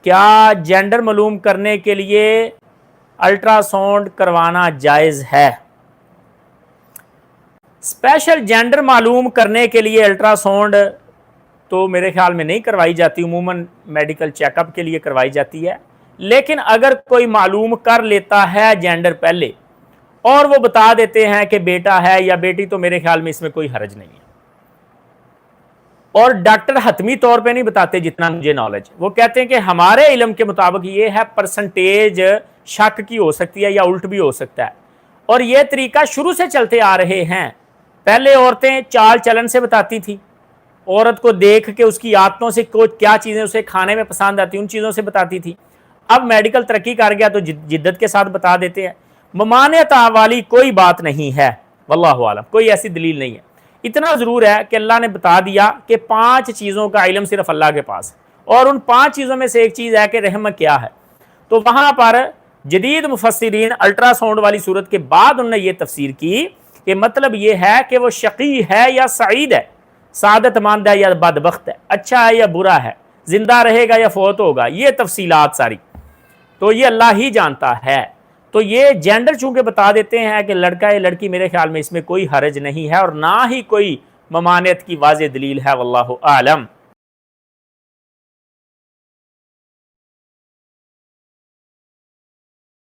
کیا جینڈر معلوم کرنے کے لیے الٹرا ساؤنڈ کروانا جائز ہے؟ اسپیشل جینڈر معلوم کرنے کے لیے الٹرا ساؤنڈ تو میرے خیال میں نہیں کروائی جاتی، عموماً میڈیکل چیک اپ کے لیے کروائی جاتی ہے، لیکن اگر کوئی معلوم کر لیتا ہے جینڈر پہلے اور وہ بتا دیتے ہیں کہ بیٹا ہے یا بیٹی، تو میرے خیال میں اس میں کوئی حرج نہیں ہے۔ اور ڈاکٹر حتمی طور پہ نہیں بتاتے، جتنا مجھے نالج، وہ کہتے ہیں کہ ہمارے علم کے مطابق یہ ہے پرسنٹیج شک کی ہو سکتی ہے یا الٹ بھی ہو سکتا ہے، اور یہ طریقہ شروع سے چلتے آ رہے ہیں۔ پہلے عورتیں چال چلن سے بتاتی تھی، عورت کو دیکھ کے اس کی عادتوں سے کیا چیزیں اسے کھانے میں پسند آتی ان چیزوں سے بتاتی تھی۔ اب میڈیکل ترقی کر گیا تو جدت کے ساتھ بتا دیتے ہیں۔ ممانعت والی کوئی بات نہیں ہے، واللہ عالم، کوئی ایسی دلیل نہیں ہے۔ اتنا ضرور ہے کہ اللہ نے بتا دیا کہ 5 چیزوں کا علم صرف اللہ کے پاس ہے، اور ان 5 چیزوں میں سے ایک چیز ہے کہ رحم کیا ہے۔ تو وہاں پر جدید مفسرین الٹرا ساؤنڈ والی صورت کے بعد انہوں نے یہ تفسیر کی کہ مطلب یہ ہے کہ وہ شقی ہے یا سعید ہے، سعادت مند ہے یا بدبخت ہے، اچھا ہے یا برا ہے، زندہ رہے گا یا فوت ہوگا، یہ تفصیلات ساری تو یہ اللہ ہی جانتا ہے۔ تو یہ جینڈر چونکہ بتا دیتے ہیں کہ لڑکا یا لڑکی، میرے خیال میں اس میں کوئی حرج نہیں ہے، اور نہ ہی کوئی ممانعت کی واضح دلیل ہے، واللہ اعلم۔